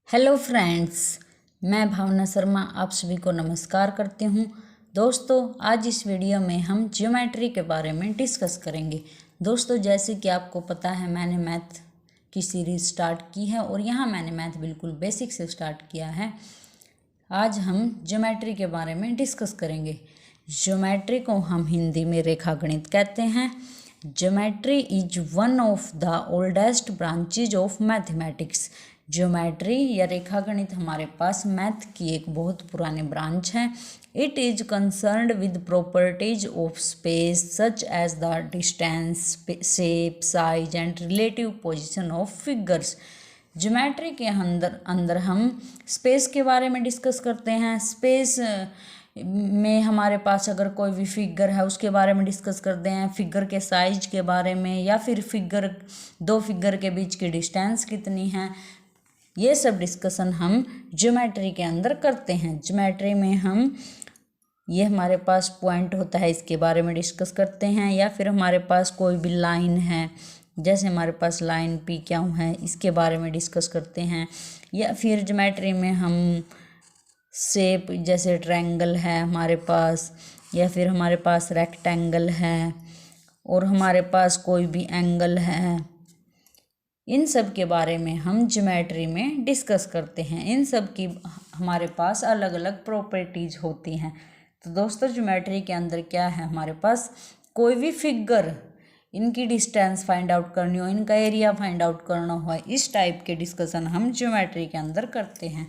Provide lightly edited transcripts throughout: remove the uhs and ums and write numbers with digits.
Hello friends, मैं भावना शर्मा आप सभी को नमस्कार करती हूँ। दोस्तों, आज इस वीडियो में हम ज्योमेट्री के बारे में डिस्कस करेंगे। दोस्तों, जैसे कि आपको पता है, मैंने मैथ की सीरीज़ स्टार्ट की है और यहाँ मैंने मैथ बिल्कुल बेसिक से स्टार्ट किया है। आज हम ज्योमेट्री के बारे में डिस्कस करेंगे। ज्योमेट्री को हम हिंदी में रेखागणित कहते हैं। Geometry is one of the oldest branches of mathematics. Geometry या रेखागणित हमारे पास मैथ की एक बहुत पुरानी ब्रांच है। It is concerned with properties of space such as the distance, shape, size and relative position of figures. Geometry के अंदर हम स्पेस के बारे में डिस्कस करते हैं। स्पेस में हमारे पास अगर कोई भी फिगर है उसके बारे में डिस्कस करते हैं, फिगर के साइज के बारे में, या फिर दो फिगर के बीच की डिस्टेंस कितनी है, ये सब डिस्कशन हम ज्योमेट्री के अंदर करते हैं। ज्योमेट्री में हम ये हमारे पास पॉइंट होता है, इसके बारे में डिस्कस करते हैं, या फिर हमारे पास कोई भी लाइन है, जैसे हमारे पास लाइन पी क्यू है, इसके बारे में डिस्कस करते हैं। या फिर ज्योमेट्री में हम शेप, जैसे ट्रायंगल है हमारे पास, या फिर हमारे पास रेक्टेंगल है, और हमारे पास कोई भी एंगल है, इन सब के बारे में हम ज्योमेट्री में डिस्कस करते हैं। इन सब की हमारे पास अलग अलग प्रॉपर्टीज होती हैं। तो दोस्तों, ज्योमेट्री के अंदर क्या है, हमारे पास कोई भी फिगर, इनकी डिस्टेंस फाइंड आउट करनी हो, इनका एरिया फाइंड आउट करना हो, इस टाइप के डिस्कशन हम ज्योमेट्री के अंदर करते हैं।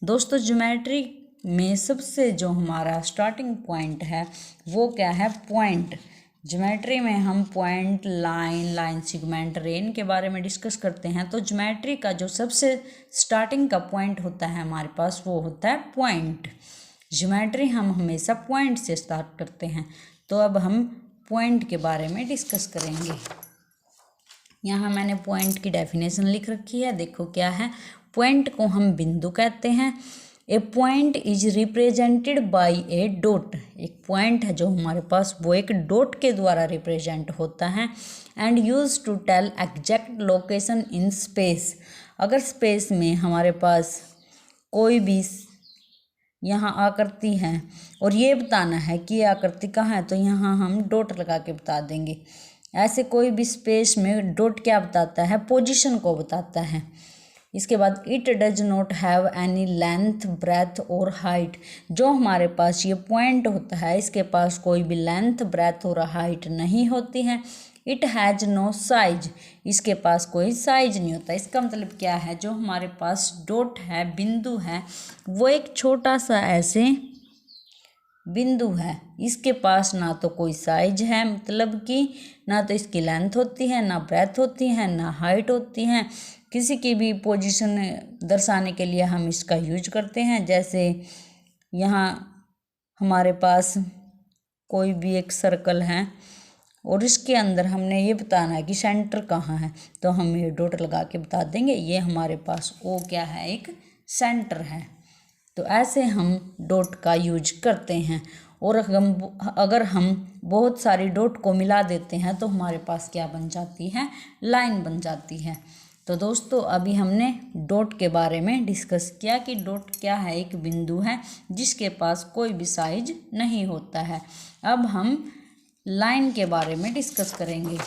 दोस्तों, ज्योमेट्री में सबसे जो हमारा स्टार्टिंग पॉइंट है वो क्या है, पॉइंट। ज्योमेट्री में हम पॉइंट, लाइन सेगमेंट, रेन के बारे में डिस्कस करते हैं। तो ज्योमेट्री का जो सबसे स्टार्टिंग का पॉइंट होता है हमारे पास, वो होता है पॉइंट। ज्योमेट्री हम हमेशा पॉइंट से स्टार्ट करते हैं। तो अब हम पॉइंट के बारे में डिस्कस करेंगे। यहाँ मैंने पॉइंट की डेफिनेशन लिख रखी है, देखो क्या है। पॉइंट को हम बिंदु कहते हैं। A point is represented by a dot. एक पॉइंट है जो हमारे पास, वो एक डॉट के द्वारा रिप्रेजेंट होता है। And use to tell exact location in space. अगर स्पेस में हमारे पास कोई भी यहाँ आकृति है और ये बताना है कि ये आकृति कहाँ है, तो यहाँ हम डॉट लगा के बता देंगे। ऐसे कोई भी स्पेस में डॉट क्या बताता है, पोजीशन को बताता है। इसके बाद it does not have any length, breadth और हाइट। जो हमारे पास ये पॉइंट होता है, इसके पास कोई भी लेंथ, ब्रेथ और हाइट नहीं होती है। It has no size. इसके पास कोई साइज नहीं होता। इसका मतलब क्या है, जो हमारे पास डॉट है, बिंदु है, वो एक छोटा सा ऐसे बिंदु है। इसके पास ना तो कोई साइज है, मतलब कि ना तो इसकी लेंथ होती है, ना ब्रेथ होती है, ना हाइट होती है। किसी की भी पोजीशन दर्शाने के लिए हम इसका यूज करते हैं। जैसे यहाँ हमारे पास कोई भी एक सर्कल है और इसके अंदर हमने ये बताना है कि सेंटर कहाँ है, तो हम ये डॉट लगा के बता देंगे, ये हमारे पास वो क्या है, एक सेंटर है। तो ऐसे हम डॉट का यूज करते हैं। और अगर हम बहुत सारी डॉट को मिला देते हैं तो हमारे पास क्या बन जाती है, लाइन बन जाती है। तो दोस्तों, अभी हमने डॉट के बारे में डिस्कस किया कि डॉट क्या है, एक बिंदु है जिसके पास कोई भी साइज नहीं होता है। अब हम लाइन के बारे में डिस्कस करेंगे।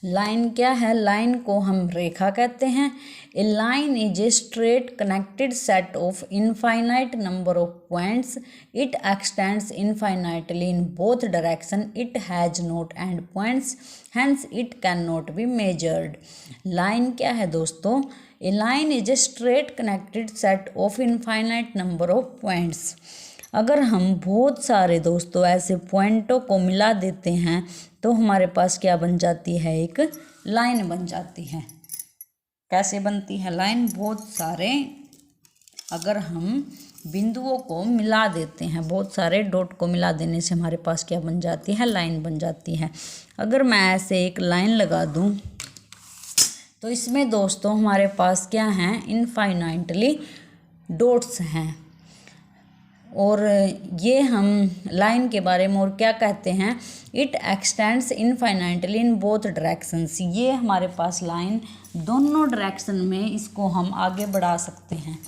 लाइन क्या है, लाइन को हम रेखा कहते हैं। A line is a straight connected set of infinite number of points. It extends infinitely in both direction. It has not end points, hence it can not be measured. Line क्या है दोस्तों, a line is a straight connected set of infinite number of points. अगर हम बहुत सारे दोस्तों ऐसे पॉइंटों को मिला देते हैं तो हमारे पास क्या बन जाती है, एक लाइन बन जाती है। कैसे बनती है लाइन, बहुत सारे अगर हम बिंदुओं को मिला देते हैं, बहुत सारे डॉट को मिला देने से हमारे पास क्या बन जाती है, लाइन बन जाती है। अगर मैं ऐसे एक लाइन लगा दूं तो इसमें दोस्तों हमारे पास क्या हैं, इनफाइनाइटली डॉट्स हैं। और ये हम लाइन के बारे में और क्या कहते हैं, it extends infinitely in both directions. ये हमारे पास लाइन दोनों डायरेक्शन में इसको हम आगे बढ़ा सकते हैं।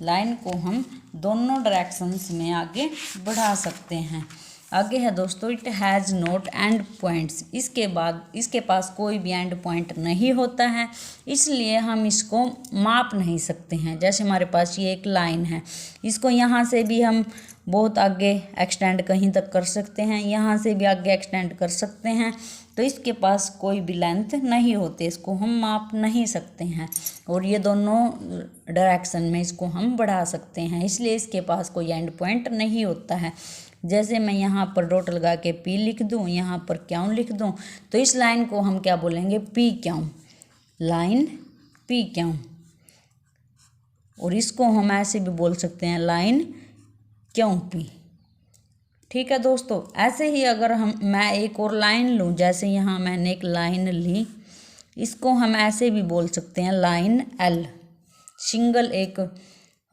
लाइन को हम दोनों डायरेक्शंस में आगे बढ़ा सकते हैं। आगे है दोस्तों, it has note end points. इसके बाद इसके पास कोई भी एंड पॉइंट नहीं होता है, इसलिए हम इसको माप नहीं सकते हैं। जैसे हमारे पास ये एक लाइन है, इसको यहाँ से भी हम बहुत आगे एक्सटेंड कहीं तक कर सकते हैं, यहाँ से भी आगे एक्सटेंड कर सकते हैं। तो इसके पास कोई भी लेंथ नहीं होती, इसको हम माप नहीं सकते हैं। और ये दोनों डायरेक्शन में इसको हम बढ़ा सकते हैं, इसलिए इसके पास कोई एंड पॉइंट नहीं होता है। जैसे मैं यहाँ पर डॉट लगा के पी लिख दूँ, यहाँ पर क्यों लिख दूँ, तो इस लाइन को हम क्या बोलेंगे, पी क्यों, लाइन पी क्यों। और इसको हम ऐसे भी बोल सकते हैं, लाइन क्यों पी। ठीक है दोस्तों, ऐसे ही अगर मैं एक और लाइन लूँ, जैसे यहाँ मैंने एक लाइन ली, इसको हम ऐसे भी बोल सकते हैं, लाइन एल। सिंगल एक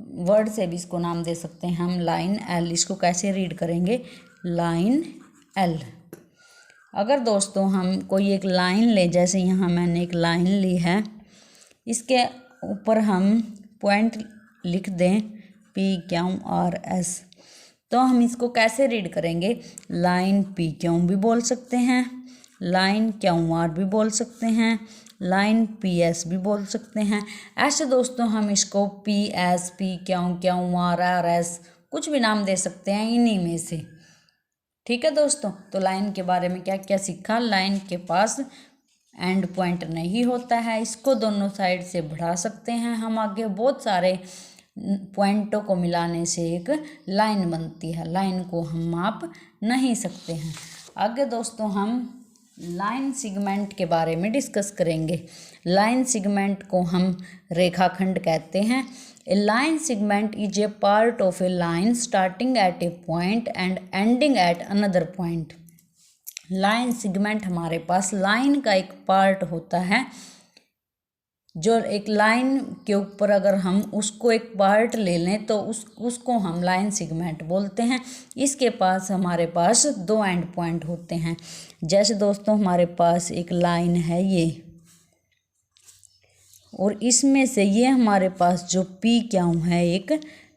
वर्ड से भी इसको नाम दे सकते हैं हम, लाइन एल। इसको कैसे रीड करेंगे, लाइन एल। अगर दोस्तों हम कोई एक लाइन ले, जैसे यहाँ मैंने एक लाइन ली है, इसके ऊपर हम पॉइंट लिख दें पी क्यू आर एस, तो हम इसको कैसे रीड करेंगे, लाइन पी क्यू भी बोल सकते हैं, लाइन क्यू आर भी बोल सकते हैं, लाइन पी एस भी बोल सकते हैं। ऐसे दोस्तों हम इसको P S, P Q R R S कुछ भी नाम दे सकते हैं इन्हीं में से। ठीक है दोस्तों, तो लाइन के बारे में क्या क्या सीखा। लाइन के पास एंड पॉइंट नहीं होता है, इसको दोनों साइड से बढ़ा सकते हैं हम आगे। बहुत सारे पॉइंटों को मिलाने से एक लाइन बनती है, लाइन को हम माप नहीं सकते हैं। आगे दोस्तों हम लाइन सेगमेंट के बारे में डिस्कस करेंगे। लाइन सेगमेंट को हम रेखाखंड कहते हैं। A line segment is a part of a line starting at a point and ending at another point. Line segment हमारे पास लाइन का एक पार्ट होता है, जो एक लाइन के ऊपर अगर हम उसको एक पार्ट ले लें तो उसको हम लाइन सेगमेंट बोलते हैं। इसके पास हमारे पास दो एंड पॉइंट होते हैं। जैसे दोस्तों हमारे पास एक लाइन है ये, और इसमें से ये हमारे पास जो पी क्यू है एक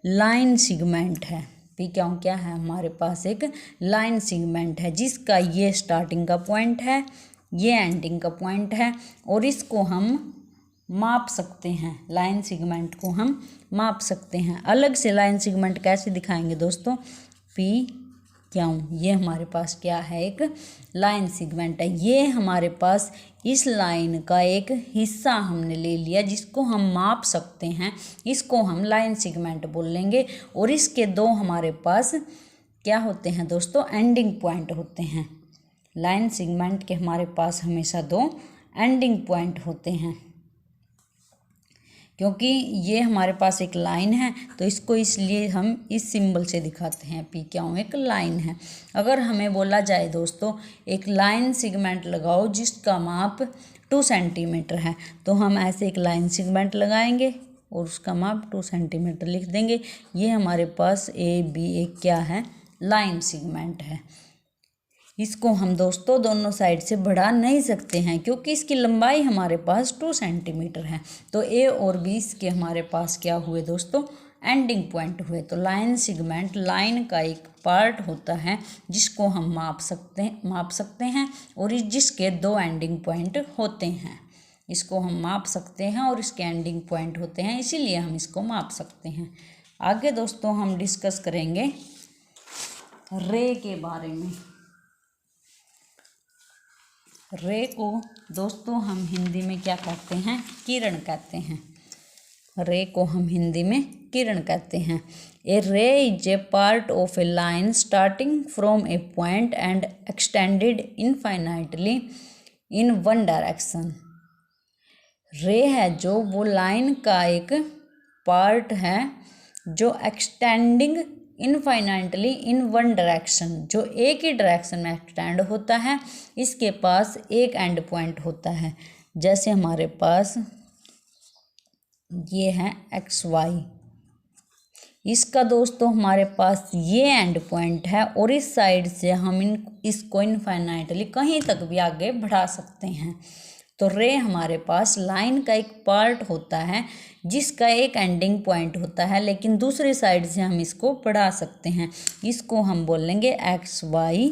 लाइन सेगमेंट है। पी क्यू क्या है, हमारे पास एक लाइन सेगमेंट है, जिसका ये स्टार्टिंग का पॉइंट है, ये एंडिंग का पॉइंट है, और इसको हम माप सकते हैं। लाइन सेगमेंट को हम माप सकते हैं। अलग से लाइन सेगमेंट कैसे दिखाएंगे दोस्तों, पी क्यू, ये हमारे पास क्या है, एक लाइन सेगमेंट है। ये हमारे पास इस लाइन का एक हिस्सा हमने ले लिया, जिसको हम माप सकते हैं, इसको हम लाइन सेगमेंट बोल लेंगे। और इसके दो हमारे पास क्या होते हैं दोस्तों, एंडिंग पॉइंट होते हैं। लाइन सेगमेंट के हमारे पास हमेशा दो एंडिंग पॉइंट होते हैं, क्योंकि ये हमारे पास एक लाइन है, तो इसको इसलिए हम इस सिंबल से दिखाते हैं, पी क्यू एक लाइन है। अगर हमें बोला जाए दोस्तों एक लाइन सेगमेंट लगाओ जिसका माप 2 सेंटीमीटर है, तो हम ऐसे एक लाइन सेगमेंट लगाएंगे और उसका माप 2 सेंटीमीटर लिख देंगे। ये हमारे पास ए बी एक क्या है, लाइन सेगमेंट है। इसको हम दोस्तों दोनों साइड से बढ़ा नहीं सकते हैं, क्योंकि इसकी लंबाई हमारे पास 2 सेंटीमीटर है। तो ए और बी इसके हमारे पास क्या हुए दोस्तों, एंडिंग पॉइंट हुए। तो लाइन सेगमेंट लाइन का एक पार्ट होता है, जिसको हम माप सकते हैं और जिसके दो एंडिंग पॉइंट होते हैं। इसको हम माप सकते हैं और इसके एंडिंग पॉइंट होते हैं, इसीलिए हम इसको माप सकते हैं। आगे दोस्तों हम डिस्कस करेंगे रे के बारे में। रे को दोस्तों हम हिंदी में क्या कहते हैं, किरण कहते हैं। रे को हम हिंदी में किरण कहते हैं। ए रे is a part of a line starting from A point and extended infinitely in one direction. रे है जो वो लाइन का एक पार्ट है जो extending infinitely in one direction, जो एक ही डायरेक्शन में एक्सटेंड होता है। इसके पास एक एंड पॉइंट होता है। जैसे हमारे पास ये है एक्स वाई, इसका दोस्तों हमारे पास ये एंड पॉइंट है, और इस साइड से हम इसको इनफाइनाइटली कहीं तक भी आगे बढ़ा सकते हैं। तो रे हमारे पास लाइन का एक पार्ट होता है जिसका एक एंडिंग पॉइंट होता है, लेकिन दूसरी साइड से हम इसको बढ़ा सकते हैं। इसको हम बोलेंगे एक्स वाई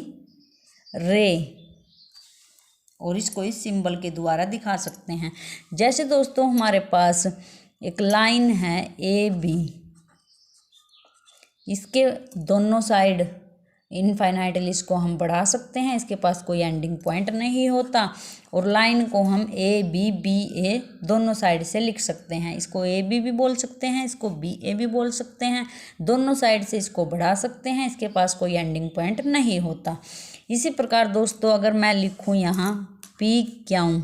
रे, और इसको इस सिंबल के द्वारा दिखा सकते हैं। जैसे दोस्तों हमारे पास एक लाइन है ए बी, इसके दोनों साइड इनफाइनाइटली इसको हम बढ़ा सकते हैं, इसके पास कोई एंडिंग पॉइंट नहीं होता। और लाइन को हम ए बी बी ए दोनों साइड से लिख सकते हैं। इसको ए बी भी बोल सकते हैं, इसको बी ए भी बोल सकते हैं। दोनों साइड से इसको बढ़ा सकते हैं, इसके पास कोई एंडिंग पॉइंट नहीं होता। इसी प्रकार दोस्तों अगर मैं लिखूँ यहाँ पी क्यू,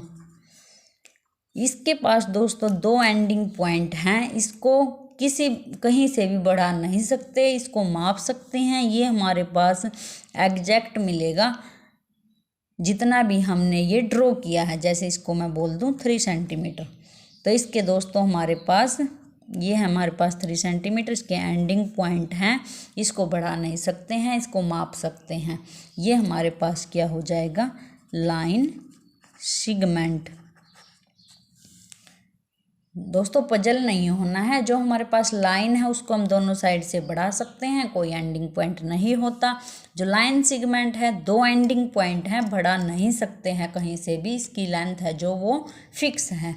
इसके पास दोस्तों दो एंडिंग पॉइंट हैं, इसको कहीं से भी बढ़ा नहीं सकते, इसको माप सकते हैं। ये हमारे पास एग्जैक्ट मिलेगा जितना भी हमने ये ड्रॉ किया है। जैसे इसको मैं बोल दूं 3 सेंटीमीटर, तो इसके दोस्तों हमारे पास ये है, हमारे पास 3 सेंटीमीटर इसके एंडिंग पॉइंट हैं, इसको बढ़ा नहीं सकते हैं, इसको माप सकते हैं। ये हमारे पास क्या हो जाएगा, लाइन सेगमेंट। दोस्तों पजल नहीं होना है, जो हमारे पास लाइन है उसको हम दोनों साइड से बढ़ा सकते हैं, कोई एंडिंग पॉइंट नहीं होता। जो लाइन सेगमेंट है दो एंडिंग पॉइंट है, बढ़ा नहीं सकते हैं कहीं से भी, इसकी लेंथ है जो वो फिक्स है।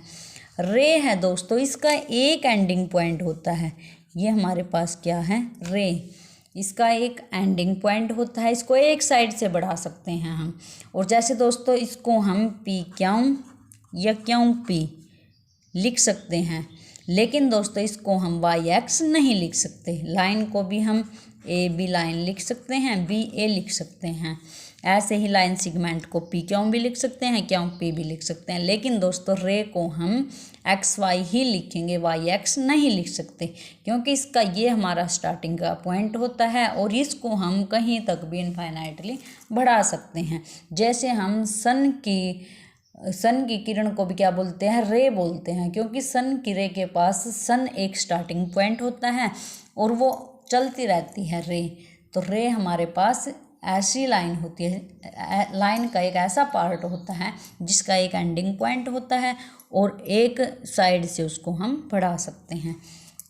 रे है दोस्तों, इसका एक एंडिंग पॉइंट होता है। ये हमारे पास क्या है, रे, इसका एक एंडिंग पॉइंट होता है, इसको एक साइड से बढ़ा सकते हैं हम। और जैसे दोस्तों इसको हम पी क्यू या क्यू पी लिख सकते हैं, लेकिन दोस्तों इसको हम वाई एक्स नहीं लिख सकते। लाइन को भी हम ए बी लाइन लिख सकते हैं, बी ए लिख सकते हैं। ऐसे ही लाइन सेगमेंट को पी क्यू भी लिख सकते हैं, क्यू पी भी लिख सकते हैं। लेकिन दोस्तों रे को हम एक्स वाई ही लिखेंगे, वाई एक्स नहीं लिख सकते, क्योंकि इसका ये हमारा स्टार्टिंग का पॉइंट होता है और इसको हम कहीं तक भी इनफाइनाइटली बढ़ा सकते हैं। जैसे हम सन की किरण को भी क्या बोलते हैं, रे बोलते हैं, क्योंकि सन की रे के पास सन एक स्टार्टिंग पॉइंट होता है और वो चलती रहती है रे। तो रे हमारे पास ऐसी लाइन होती है, लाइन का एक ऐसा पार्ट होता है जिसका एक एंडिंग पॉइंट होता है और एक साइड से उसको हम बढ़ा सकते हैं।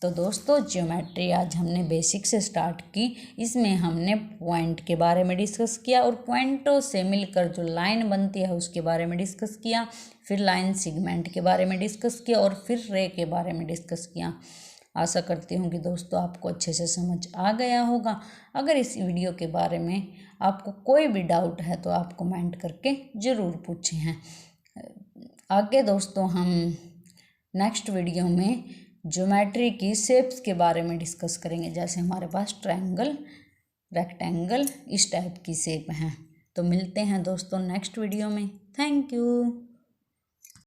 तो दोस्तों ज्योमेट्री आज हमने बेसिक से स्टार्ट की, इसमें हमने पॉइंट के बारे में डिस्कस किया और पॉइंटों से मिलकर जो लाइन बनती है उसके बारे में डिस्कस किया, फिर लाइन सेगमेंट के बारे में डिस्कस किया और फिर रे के बारे में डिस्कस किया। आशा करती हूँ कि दोस्तों आपको अच्छे से समझ आ गया होगा। अगर इस वीडियो के बारे में आपको कोई भी डाउट है तो आप कमेंट करके ज़रूर पूछें हैं। आगे दोस्तों हम नेक्स्ट वीडियो में ज्योमेट्री की शेप्स के बारे में डिस्कस करेंगे। जैसे हमारे पास ट्रायंगल, रेक्टेंगल, इस टाइप की शेप हैं। तो मिलते हैं दोस्तों नेक्स्ट वीडियो में। Thank you.